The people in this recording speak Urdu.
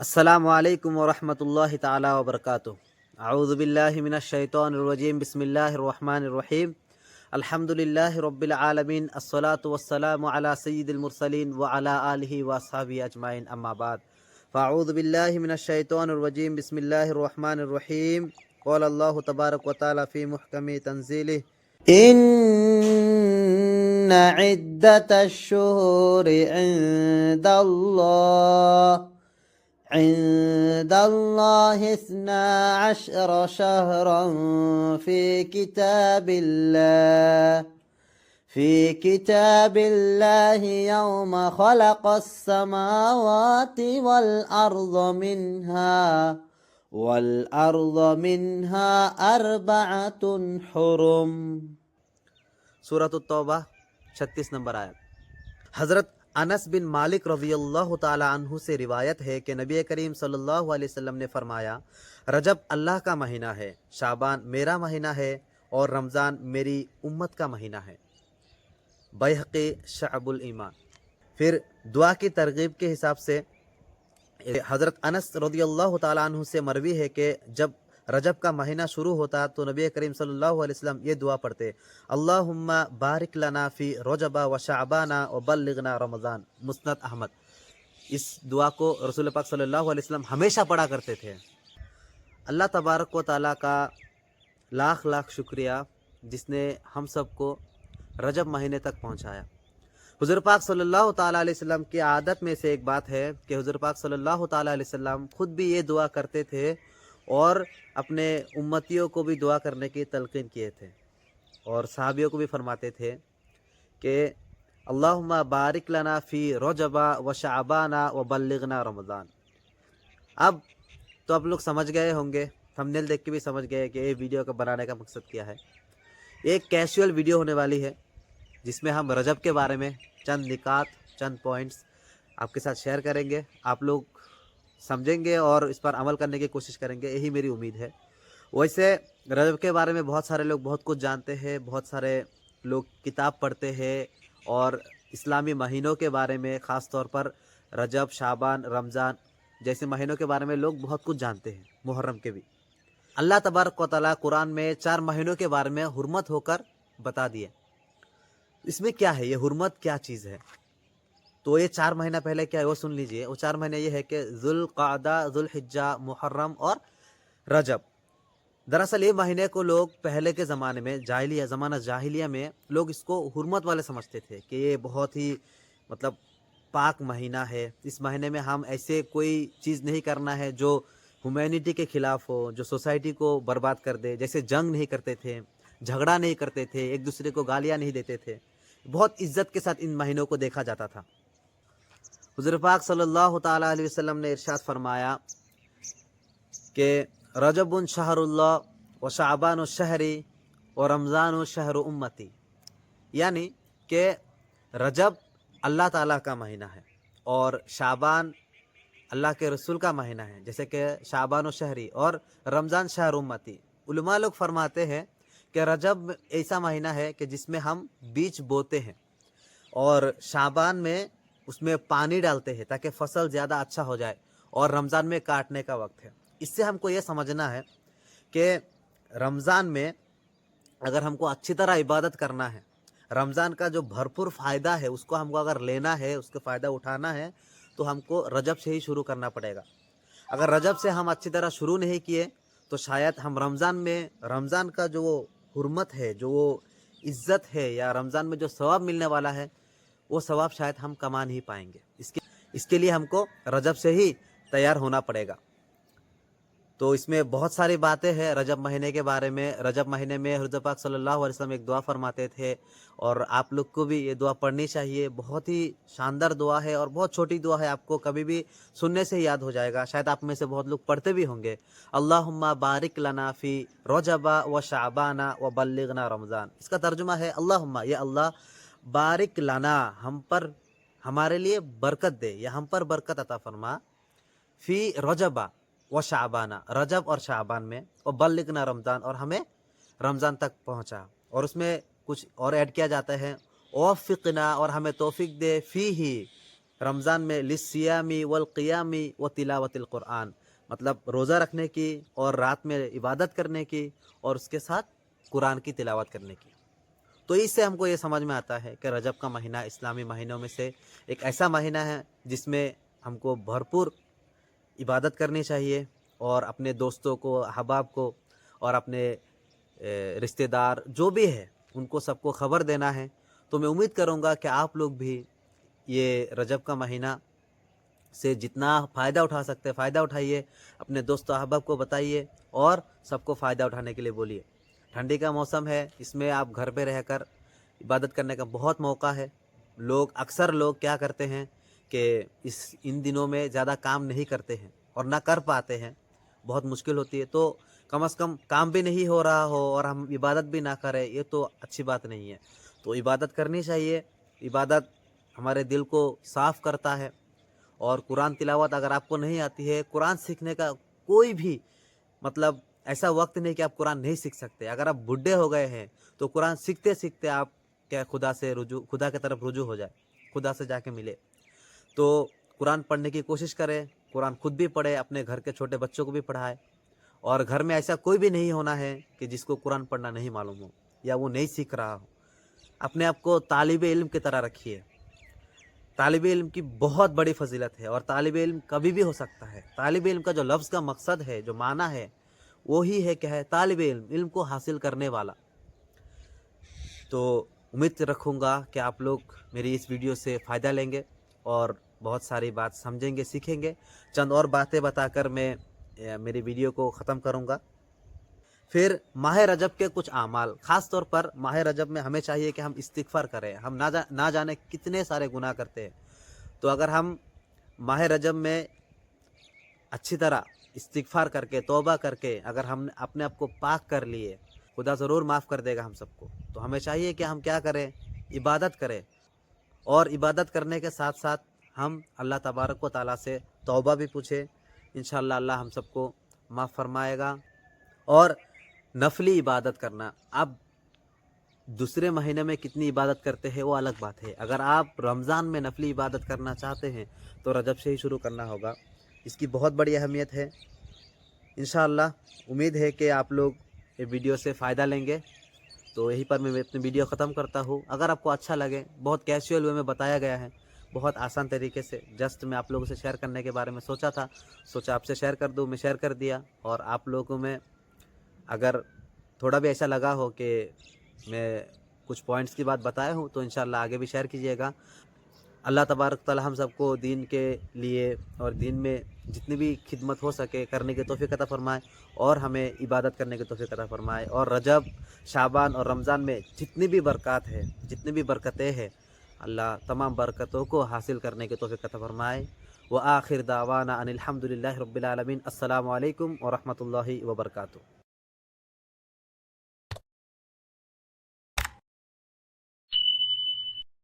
السلام علیکم ورحمۃ اللہ تعالی وبرکاتہ۔ اعوذ باللہ من الشیطان الرجیم، بسم اللہ الرحمن الرحیم۔ الحمد للہ رب العالمین، الصلاۃ والسلام علی سید المرسلین وعلی آلہ واصحابہ اجمعین، اما بعد فاعوذ باللہ من الشیطان الرجیم، بسم اللہ الرحمن الرحیم۔ قال اللہ تبارک و تعالی فی محکم تنزیلہ ان عدت الشہور عند اللہ 12 شهرا في كتاب الله يوم خلق السماوات والأرض منها 4 حرم۔ سورۃ التوبہ 36 نمبر آیت۔ حضرت انس بن مالک رضی اللہ تعالی عنہ سے روایت ہے کہ نبی کریم صلی اللہ علیہ وسلم نے فرمایا، رجب اللہ کا مہینہ ہے، شعبان میرا مہینہ ہے، اور رمضان میری امت کا مہینہ ہے۔ بیہقی شعب الایمان۔ پھر دعا کی ترغیب کے حساب سے حضرت انس رضی اللہ تعالی عنہ سے مروی ہے کہ جب رجب کا مہینہ شروع ہوتا تو نبی کریم صلی اللہ علیہ وسلم یہ دعا پڑھتے، اللہم بارک لنا فی رجب و شعبان و بلغنا رمضان۔ مسند احمد۔ اس دعا کو رسول پاک صلی اللہ علیہ وسلم ہمیشہ پڑھا کرتے تھے۔ اللہ تبارک و تعالیٰ کا لاکھ لاکھ شکریہ جس نے ہم سب کو رجب مہینے تک پہنچایا۔ حضور پاک صلی اللہ تعالیٰ علیہ وسلم کی عادت میں سے ایک بات ہے کہ حضور پاک صلی اللہ تعالیٰ علیہ وسلم خود بھی یہ دعا کرتے تھے اور اپنے امتیوں کو بھی دعا کرنے کی تلقین کیے تھے، اور صحابیوں کو بھی فرماتے تھے کہ اللہم بارک لنا فی رجب و شعبان و بلغنا رمضان۔ اب تو آپ لوگ سمجھ گئے ہوں گے، تھمبنیل دیکھ کے بھی سمجھ گئے کہ یہ ویڈیو کا بنانے کا مقصد کیا ہے۔ ایک کیشول ویڈیو ہونے والی ہے جس میں ہم رجب کے بارے میں چند نکات، چند پوائنٹس آپ کے ساتھ شیئر کریں گے، آپ لوگ سمجھیں گے اور اس پر عمل کرنے کی کوشش کریں گے، یہی میری امید ہے۔ ویسے رجب کے بارے میں بہت سارے لوگ بہت کچھ جانتے ہیں، بہت سارے لوگ کتاب پڑھتے ہیں اور اسلامی مہینوں کے بارے میں، خاص طور پر رجب، شعبان، رمضان جیسے مہینوں کے بارے میں لوگ بہت کچھ جانتے ہیں، محرم کے بھی۔ اللہ تبارک و تعالیٰ قرآن میں 4 مہینوں کے بارے میں حرمت ہو کر بتا دیے۔ اس میں کیا ہے، یہ حرمت کیا چیز ہے؟ تو یہ 4 مہینہ پہلے کیا ہے وہ سن لیجئے۔ وہ 4 مہینے یہ ہے کہ ذوالقعدہ، ذوالحجہ، محرم اور رجب۔ دراصل یہ مہینے کو لوگ پہلے کے زمانے میں زمانہ جاہلیہ میں لوگ اس کو حرمت والے سمجھتے تھے کہ یہ بہت ہی پاک مہینہ ہے، اس مہینے میں ہم ایسے کوئی چیز نہیں کرنا ہے جو ہیومینٹی کے خلاف ہو، جو سوسائٹی کو برباد کر دے، جیسے جنگ نہیں کرتے تھے، جھگڑا نہیں کرتے تھے، ایک دوسرے کو گالیاں نہیں دیتے تھے، بہت عزت کے ساتھ ان مہینوں کو دیکھا جاتا تھا۔ حضور پاک صلی اللہ تعالیٰ علیہ وسلم نے ارشاد فرمایا کہ رجب شہر اللہ و شعبان الشہری و رمضان شہر امتی، یعنی کہ رجب اللہ تعالیٰ کا مہینہ ہے اور شعبان اللہ کے رسول کا مہینہ ہے، جیسے کہ شعبان الشہری، اور رمضان شہر امتی۔ علماء لوگ فرماتے ہیں کہ رجب ایسا مہینہ ہے کہ جس میں ہم بیج بوتے ہیں، اور شعبان میں اس میں پانی ڈالتے ہیں تاکہ فصل زیادہ اچھا ہو جائے، اور رمضان میں کاٹنے کا وقت ہے۔ اس سے ہم کو یہ سمجھنا ہے کہ رمضان میں اگر ہم کو اچھی طرح عبادت کرنا ہے، رمضان کا جو بھرپور فائدہ ہے اس کو ہم کو اگر لینا ہے، اس کا فائدہ اٹھانا ہے، تو ہم کو رجب سے ہی شروع کرنا پڑے گا۔ اگر رجب سے ہم اچھی طرح شروع نہیں کیے تو شاید ہم رمضان کا جو وہ حرمت ہے، جو وہ عزت ہے، یا رمضان میں جو ثواب ملنے والا ہے، وہ ثواب شاید ہم کما نہیں پائیں گے۔ اس کے لیے ہم کو رجب سے ہی تیار ہونا پڑے گا۔ تو اس میں بہت ساری باتیں ہیں رجب مہینے کے بارے میں۔ رجب مہینے میں حضرت پاک صلی اللہ علیہ وسلم ایک دعا فرماتے تھے، اور آپ لوگ کو بھی یہ دعا پڑھنی چاہیے۔ بہت ہی شاندار دعا ہے اور بہت چھوٹی دعا ہے، آپ کو کبھی بھی سننے سے یاد ہو جائے گا، شاید آپ میں سے بہت لوگ پڑھتے بھی ہوں گے۔ اللہم بارک لنا فی رجب و شعبان و بلغنا رمضان۔ اس کا ترجمہ ہے اللہم، یا اللہ بارک لنا، ہم پر، ہمارے لیے برکت دے، یا ہم پر برکت عطا فرما، فی رجب و شعبانہ، رجب اور شعبان میں، اور بلغنا رمضان، اور ہمیں رمضان تک پہنچا۔ اور اس میں کچھ اور ایڈ کیا جاتا ہے، وفقنا، اور ہمیں توفیق دے، فی ہی، رمضان میں للصیامی والقیامی وتلاوت القرآن، مطلب روزہ رکھنے کی اور رات میں عبادت کرنے کی اور اس کے ساتھ قرآن کی تلاوت کرنے کی۔ تو اس سے ہم کو یہ سمجھ میں آتا ہے کہ رجب کا مہینہ اسلامی مہینوں میں سے ایک ایسا مہینہ ہے جس میں ہم کو بھرپور عبادت کرنی چاہیے اور اپنے دوستوں کو، احباب کو اور اپنے رشتہ دار جو بھی ہے ان کو سب کو خبر دینا ہے۔ تو میں امید کروں گا کہ آپ لوگ بھی یہ رجب کا مہینہ سے جتنا فائدہ اٹھا سکتے فائدہ اٹھائیے، اپنے دوست و احباب کو بتائیے اور سب کو فائدہ اٹھانے کے لیے بولیے۔ ٹھنڈی کا موسم ہے، اس میں آپ گھر پہ رہ کر عبادت کرنے کا بہت موقع ہے۔ اکثر لوگ کیا کرتے ہیں کہ ان دنوں میں زیادہ کام نہیں کرتے ہیں اور نہ کر پاتے ہیں، بہت مشکل ہوتی ہے۔ تو کم از کم کام بھی نہیں ہو رہا ہو اور ہم عبادت بھی نہ کریں، یہ تو اچھی بات نہیں ہے۔ تو عبادت کرنی چاہیے، عبادت ہمارے دل کو صاف کرتا ہے۔ اور قرآن تلاوت اگر آپ کو نہیں آتی ہے، قرآن سیکھنے کا کوئی بھی مطلب ایسا وقت نہیں کہ آپ قرآن نہیں سیکھ سکتے۔ اگر آپ بڈھے ہو گئے ہیں تو قرآن سیکھتے سیکھتے آپ کیا خدا کی طرف رجوع ہو جائے، خدا سے جا کے ملے۔ تو قرآن پڑھنے کی کوشش کرے، قرآن خود بھی پڑھے، اپنے گھر کے چھوٹے بچوں کو بھی پڑھائے، اور گھر میں ایسا کوئی بھی نہیں ہونا ہے کہ جس کو قرآن پڑھنا نہیں معلوم ہو یا وہ نہیں سیکھ رہا ہو۔ اپنے آپ کو طالب علم کی طرح رکھیے۔ طالب علم کی بہت بڑی فضیلت ہے اور طالب علم کبھی بھی ہو سکتا ہے۔ طالب علم کا جو لفظ کا مقصد ہے، جو معنی ہے، وہی ہے کہ ہے طالب علم، علم کو حاصل کرنے والا۔ تو امید رکھوں گا کہ آپ لوگ میری اس ویڈیو سے فائدہ لیں گے اور بہت ساری بات سمجھیں گے، سیکھیں گے۔ چند اور باتیں بتا کر میں میری ویڈیو کو ختم کروں گا۔ پھر ماہ رجب کے کچھ اعمال، خاص طور پر ماہ رجب میں ہمیں چاہیے کہ ہم استغفار کریں۔ ہم نہ جانے کتنے سارے گناہ کرتے ہیں۔ تو اگر ہم ماہ رجب میں اچھی طرح استغفار کر کے، توبہ کر کے اگر ہم اپنے آپ کو پاک کر لیے، خدا ضرور معاف کر دے گا ہم سب کو۔ تو ہمیں چاہیے کہ ہم کیا کریں، عبادت کریں، اور عبادت کرنے کے ساتھ ساتھ ہم اللہ تبارک و تعالیٰ سے توبہ بھی پوچھیں۔ انشاءاللہ اللہ ہم سب کو معاف فرمائے گا۔ اور نفلی عبادت کرنا، اب دوسرے مہینے میں کتنی عبادت کرتے ہیں وہ الگ بات ہے۔ اگر آپ رمضان میں نفلی عبادت کرنا چاہتے ہیں تو رجب سے ہی شروع کرنا ہوگا۔ اس کی بہت بڑی اہمیت ہے۔ انشاءاللہ امید ہے کہ آپ لوگ یہ ویڈیو سے فائدہ لیں گے۔ تو یہیں پر میں اپنی ویڈیو ختم کرتا ہوں۔ اگر آپ کو اچھا لگے، بہت کیجول وے میں بتایا گیا ہے، بہت آسان طریقے سے، جسٹ میں آپ لوگوں سے شیئر کرنے کے بارے میں سوچا آپ سے شیئر کر دوں، میں شیئر کر دیا۔ اور آپ لوگوں میں اگر تھوڑا بھی ایسا لگا ہو کہ میں کچھ پوائنٹس کی بات بتایا ہوں تو انشاءاللہ آگے بھی شیئر کیجیے گا۔ اللہ تبارک تعالی ہم سب کو دین کے لیے اور دین میں جتنی بھی خدمت ہو سکے کرنے کی توفیق عطا فرمائے، اور ہمیں عبادت کرنے کی توفیق عطا فرمائے۔ اور رجب، شعبان اور رمضان میں جتنی بھی برکات ہے، جتنی بھی برکتیں ہیں، اللہ تمام برکتوں کو حاصل کرنے کی توفیق عطا فرمائے۔ وآخر دعوانا ان الحمد للہ رب العالمین۔ السلام علیکم ورحمۃ اللہ وبرکاتہ۔